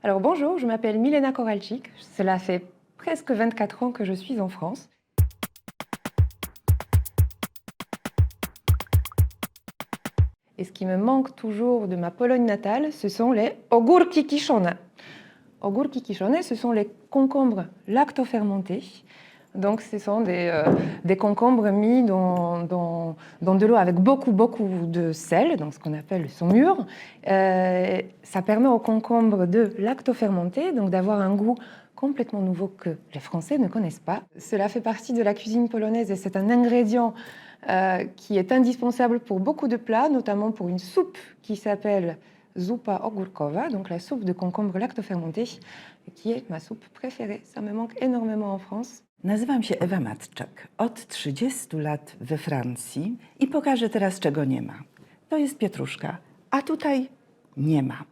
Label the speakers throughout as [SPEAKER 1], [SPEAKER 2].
[SPEAKER 1] Alors bonjour, je m'appelle Milena Koralczyk. Cela fait presque 24 ans que je suis en France. Et ce qui me manque toujours de ma Pologne natale, ce sont les ogórki kiszone. Ogórki kiszone, ce sont les concombres lactofermentés. Donc ce sont des concombres mis dans de l'eau avec beaucoup de sel, donc ce qu'on appelle le saumure. Ça permet aux concombres de lactofermenter, donc d'avoir un goût complètement nouveau que les Français ne connaissent pas. Cela fait partie de la cuisine polonaise et c'est un ingrédient qui est indispensable pour beaucoup de plats, notamment pour une soupe qui s'appelle zupa ogórkowa, donc la soupe de concombre lactofermenté, qui est ma soupe préférée. Ça me manque énormément en France.
[SPEAKER 2] Nazywam się Ewa Matczak. Od 30 lat we Francji i pokażę teraz, czego nie ma. To jest pietruszka, a tutaj nie ma.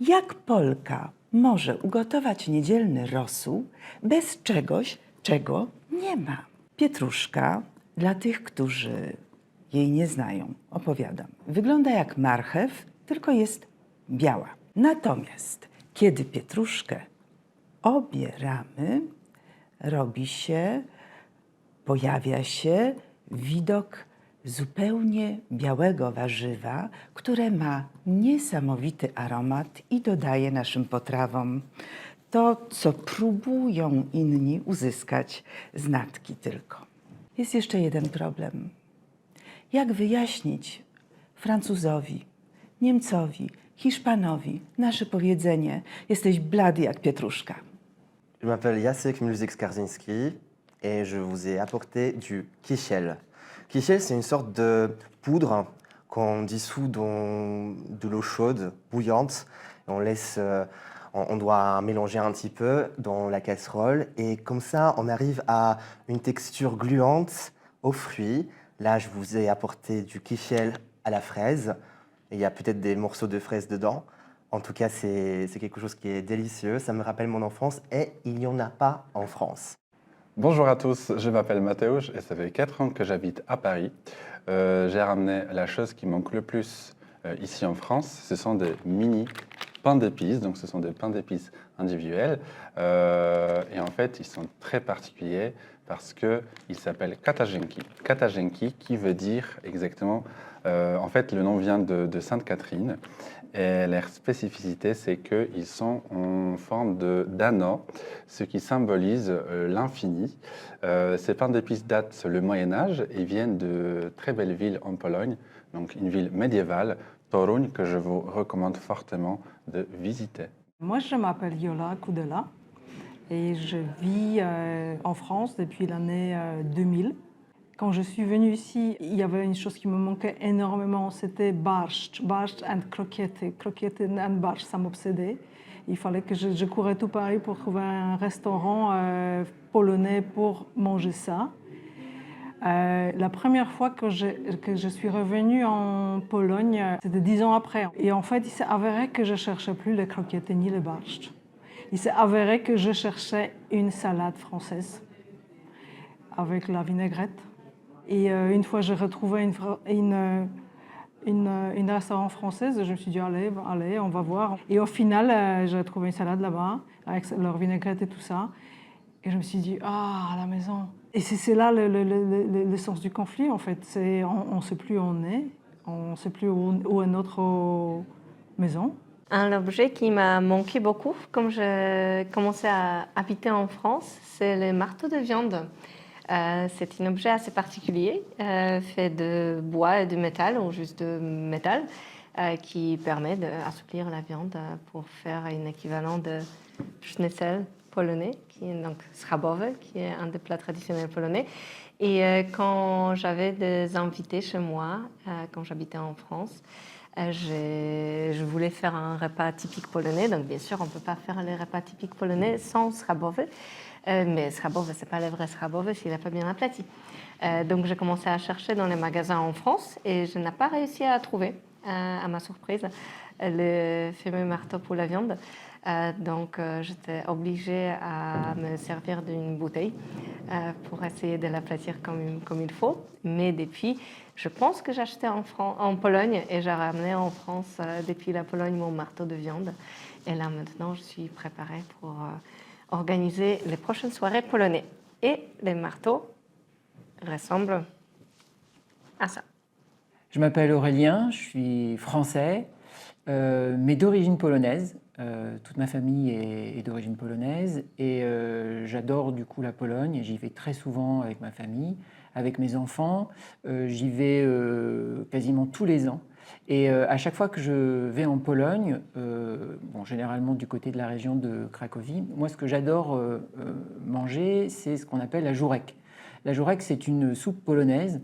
[SPEAKER 2] Jak Polka może ugotować niedzielny rosół bez czegoś, czego nie ma? Pietruszka, dla tych, którzy jej nie znają, opowiadam. Wygląda jak marchew, tylko jest biała. Natomiast kiedy pietruszkę obieramy, pojawia się widok zupełnie białego warzywa, które ma niesamowity aromat i dodaje naszym potrawom to, co próbują inni uzyskać z natki tylko. Jest jeszcze jeden problem. Jak wyjaśnić Francuzowi, Niemcowi, Hiszpanowi nasze powiedzenie: jesteś blady jak pietruszka?
[SPEAKER 3] Je m'appelle Jacek Mulzik-Skarżyński et je vous ai apporté du kichel. Kichel, c'est une sorte de poudre qu'on dissout dans de l'eau chaude, bouillante. On doit mélanger un petit peu dans la casserole et comme ça, on arrive à une texture gluante aux fruits. Là, je vous ai apporté du kichel à la fraise. Et il y a peut-être des morceaux de fraise dedans. En tout cas, c'est quelque chose qui est délicieux. Ça me rappelle mon enfance et il n'y en a pas en France.
[SPEAKER 4] Bonjour à tous, je m'appelle Mateusz et ça fait 4 ans que j'habite à Paris. J'ai ramené la chose qui manque le plus ici en France. Ce sont des mini pains d'épices, donc ce sont des pains d'épices individuels. Et en fait, ils sont très particuliers parce qu'ils s'appellent katajenki. Katajenki qui veut dire exactement, en fait, le nom vient de Sainte Catherine. Et leur spécificité, c'est qu'ils sont en forme d'anneau, ce qui symbolise l'infini. Ces pains d'épices datent le Moyen-Âge et viennent de très belles villes en Pologne, donc une ville médiévale, Toruń, que je vous recommande fortement de visiter.
[SPEAKER 5] Moi, je m'appelle Yola Kudela et je vis en France depuis l'année 2000. Quand je suis venue ici, il y avait une chose qui me manquait énormément, c'était barszcz and croquettes. Croquettes and barszcz, ça m'obsédait. Il fallait que je courais tout Paris pour trouver un restaurant polonais pour manger ça. La première fois que je suis revenue en Pologne, c'était 10 ans après. Et en fait, il s'est avéré que je ne cherchais plus les croquettes ni le barszcz. Il s'est avéré que je cherchais une salade française avec la vinaigrette. Et une fois, j'ai retrouvé une restaurant française. Je me suis dit, allez, on va voir. Et au final, j'ai trouvé une salade là-bas, avec leur vinaigrette et tout ça. Et je me suis dit, à la maison. Et c'est là le sens du conflit, en fait. On ne sait plus où on est, on ne sait plus où est notre maison.
[SPEAKER 6] Un objet qui m'a manqué beaucoup, comme j'ai commencé à habiter en France, c'est le marteau de viande. C'est un objet assez particulier, fait de bois et de métal, ou juste de métal, qui permet d'assouplir la viande pour faire un équivalent de schnitzel polonais, qui est donc schabowy, qui est un des plats traditionnels polonais. Et quand j'avais des invités chez moi, quand j'habitais en France, je voulais faire un repas typique polonais. Donc bien sûr, on ne peut pas faire les repas typiques polonais sans schabowy. Mais schabowy, ce n'est pas le vrai schabowy s'il n'est pas bien aplati. Donc j'ai commencé à chercher dans les magasins en France et je n'ai pas réussi à trouver. à ma surprise, le fameux marteau pour la viande. Donc, j'étais obligée à me servir d'une bouteille pour essayer de l'aplatir comme il faut. Mais depuis, je pense que j'ai acheté en Pologne et j'ai ramené en France depuis la Pologne mon marteau de viande. Et là, maintenant, je suis préparée pour organiser les prochaines soirées polonaises. Et les marteaux ressemblent à ça.
[SPEAKER 7] Je m'appelle Aurélien, je suis français, mais d'origine polonaise. Toute ma famille est d'origine polonaise et j'adore du coup la Pologne et j'y vais très souvent avec ma famille, avec mes enfants. J'y vais quasiment tous les ans. Et à chaque fois que je vais en Pologne, généralement du côté de la région de Cracovie, moi ce que j'adore manger, c'est ce qu'on appelle la żurek. La żurek, c'est une soupe polonaise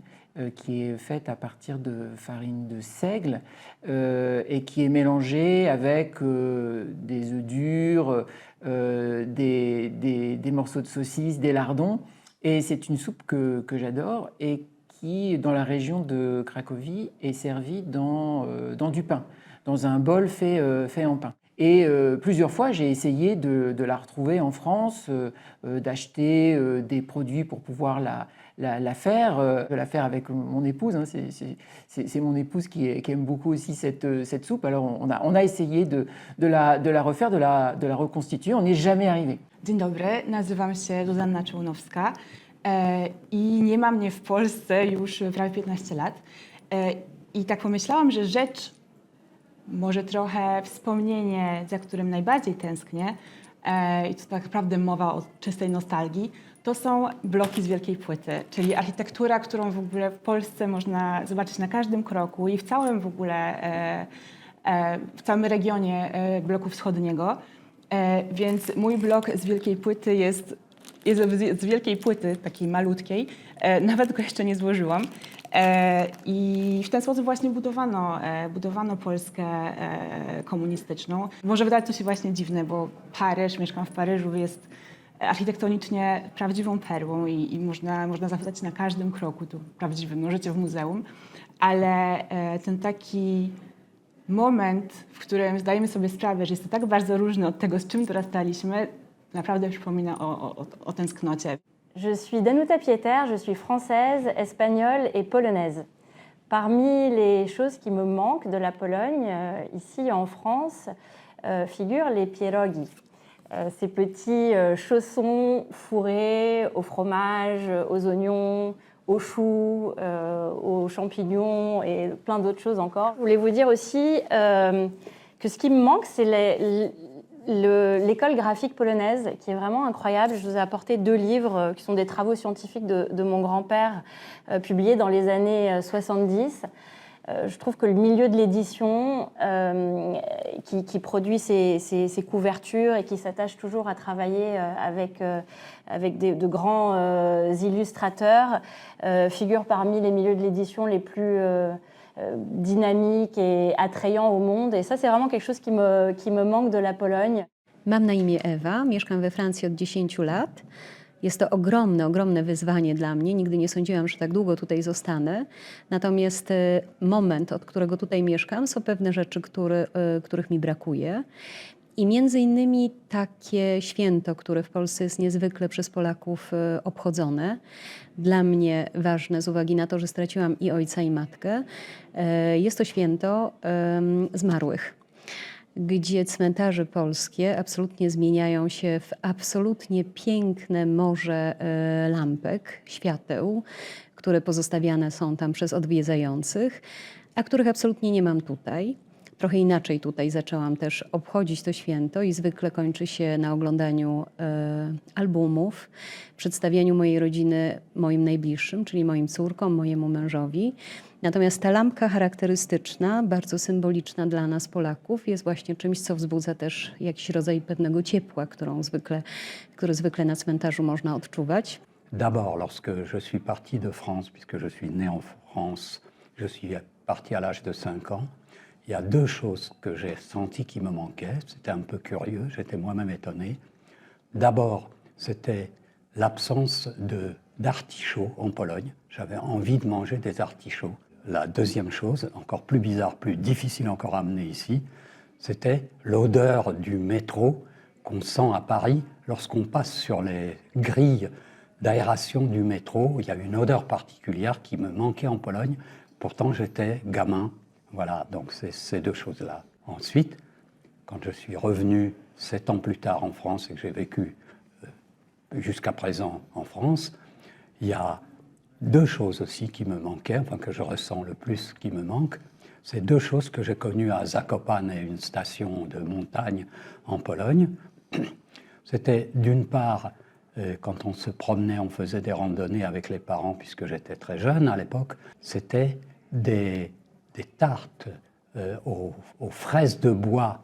[SPEAKER 7] qui est faite à partir de farine de seigle et qui est mélangée avec des œufs durs, des morceaux de saucisse, des lardons. Et c'est une soupe que j'adore et qui, dans la région de Cracovie, est servie dans du pain, dans un bol fait en pain. Et plusieurs fois, j'ai essayé de la retrouver en France, d'acheter des produits pour pouvoir la faire avec mon épouse. Hein. C'est mon épouse qui aime beaucoup aussi cette soupe. Alors on a essayé de la refaire, de la reconstituer. On n'est jamais arrivé.
[SPEAKER 8] Dzień dobry, nazywam się Zuzanna Czołnowska i nie ma mnie w Polsce już prawie 15 lat. I tak pomyślałam, że rzecz, może trochę wspomnienie, za którym najbardziej tęsknię, i to tak naprawdę mowa o czystej nostalgii, to są bloki z wielkiej płyty, czyli architektura, którą w ogóle w Polsce można zobaczyć na każdym kroku i w całym w ogóle, w całym regionie bloku wschodniego. Więc mój blok z wielkiej płyty jest z wielkiej płyty, takiej malutkiej, nawet go jeszcze nie złożyłam. I w ten sposób właśnie budowano Polskę komunistyczną. Może wydawać to się właśnie dziwne, bo Paryż, mieszkam w Paryżu, jest architektonicznie prawdziwą perłą i można zapytać na każdym kroku, tu prawdziwym, możecie w muzeum, ale ten taki moment, w którym zdajemy sobie sprawę, że jest to tak bardzo różne od tego, z czym dorastaliśmy, naprawdę przypomina o tęsknocie.
[SPEAKER 9] Je suis Danuta Pieter, je suis française, espagnole et polonaise. Parmi les choses qui me manquent de la Pologne, ici en France, figurent les pierogi. Ces petits chaussons fourrés au fromage, aux oignons, aux choux, aux champignons et plein d'autres choses encore. Je voulais vous dire aussi que ce qui me manque, c'est l'école graphique polonaise, qui est vraiment incroyable. Je vous ai apporté 2 livres qui sont des travaux scientifiques de mon grand-père, publiés dans les années 70. Je trouve que le milieu de l'édition, qui produit ces couvertures et qui s'attache toujours à travailler avec de grands illustrateurs, figure parmi les milieux de l'édition les plus dynamiques et attrayants au monde. Et ça, c'est vraiment quelque chose qui me manque de la Pologne.
[SPEAKER 10] Mam na imię Ewa, mieszkam we Francji od 10 lat. Jest to ogromne wyzwanie dla mnie. Nigdy nie sądziłam, że tak długo tutaj zostanę. Natomiast moment, od którego tutaj mieszkam, są pewne rzeczy, których mi brakuje. I między innymi takie święto, które w Polsce jest niezwykle przez Polaków obchodzone. Dla mnie ważne z uwagi na to, że straciłam i ojca, i matkę. Jest to święto zmarłych, gdzie cmentarze polskie absolutnie zmieniają się w absolutnie piękne morze lampek, świateł, które pozostawiane są tam przez odwiedzających, a których absolutnie nie mam tutaj. Trochę inaczej tutaj zaczęłam też obchodzić to święto i zwykle kończy się na oglądaniu albumów, przedstawianiu mojej rodziny moim najbliższym, czyli moim córkom, mojemu mężowi. Natomiast ta lampka charakterystyczna, bardzo symboliczna dla nas Polaków, jest właśnie czymś, co wzbudza też jakiś rodzaj pewnego ciepła, który zwykle na cmentarzu można odczuwać.
[SPEAKER 11] D'abord, lorsque je suis parti de France, puisque je suis né en France, je suis parti à l'âge de 5 ans, il y a 2 choses que j'ai senties qui me manquaient. C'était un peu curieux, j'étais moi-même étonné. D'abord, c'était l'absence d'artichauts en Pologne. J'avais envie de manger des artichauts. la deuxième chose, encore plus bizarre, plus difficile encore à amener ici, c'était l'odeur du métro qu'on sent à Paris lorsqu'on passe sur les grilles d'aération du métro. Il y a une odeur particulière qui me manquait en Pologne. Pourtant, j'étais gamin. Voilà, donc c'est ces deux choses-là. Ensuite, quand je suis revenu 7 ans plus tard en France et que j'ai vécu jusqu'à présent en France, il y a deux choses aussi qui me manquaient, enfin que je ressens le plus qui me manquent. C'est deux choses que j'ai connues à Zakopane, une station de montagne en Pologne. C'était d'une part, quand on se promenait, on faisait des randonnées avec les parents, puisque j'étais très jeune à l'époque, c'était des tartes aux fraises de bois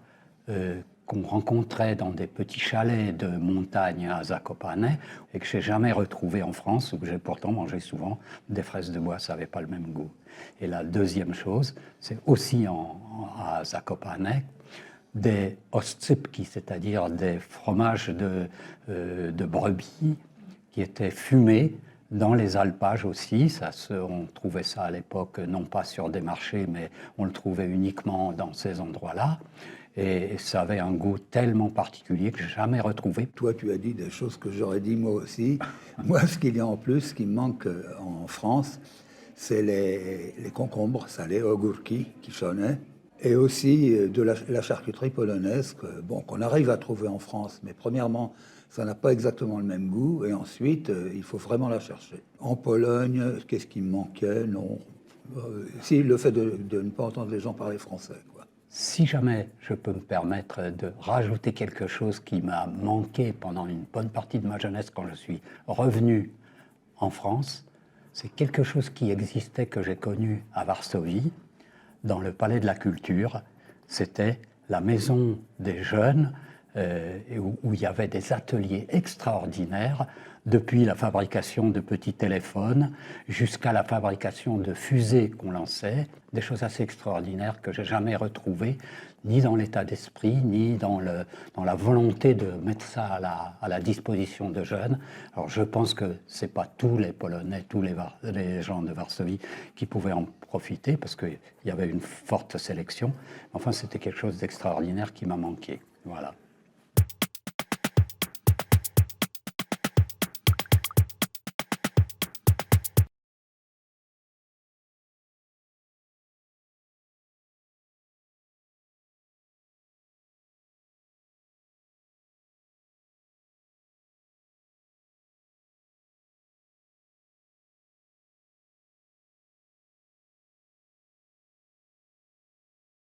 [SPEAKER 11] qu'on rencontrait dans des petits chalets de montagne à Zakopane et que je n'ai jamais retrouvé en France, où j'ai pourtant mangé souvent des fraises de bois, ça n'avait pas le même goût. Et la deuxième chose, c'est aussi à Zakopane, des oscypki, c'est-à-dire des fromages de brebis qui étaient fumés dans les alpages aussi. On trouvait ça à l'époque, non pas sur des marchés, mais on le trouvait uniquement dans ces endroits-là. Et ça avait un goût tellement particulier que je n'ai jamais retrouvé.
[SPEAKER 12] Toi, tu as dit des choses que j'aurais dit moi aussi. Moi, ce qu'il y a en plus, ce qui me manque en France, c'est les concombres salés, ogórki, kiszone, et aussi de la charcuterie polonaise qu'on arrive à trouver en France. Mais premièrement, ça n'a pas exactement le même goût, et ensuite, il faut vraiment la chercher. En Pologne, qu'est-ce qui me manquait? Non. Si, le fait de ne pas entendre les gens parler français, quoi.
[SPEAKER 11] Si jamais je peux me permettre de rajouter quelque chose qui m'a manqué pendant une bonne partie de ma jeunesse quand je suis revenu en France, c'est quelque chose qui existait, que j'ai connu à Varsovie, dans le Palais de la Culture. C'était la maison des jeunes, où il y avait des ateliers extraordinaires, depuis la fabrication de petits téléphones jusqu'à la fabrication de fusées qu'on lançait, des choses assez extraordinaires que je n'ai jamais retrouvées, ni dans l'état d'esprit, ni dans la volonté de mettre ça à la disposition de jeunes. Alors je pense que ce n'est pas tous les Polonais, tous les gens de Varsovie qui pouvaient en profiter, parce qu'il y avait une forte sélection. Enfin, c'était quelque chose d'extraordinaire qui m'a manqué. Voilà.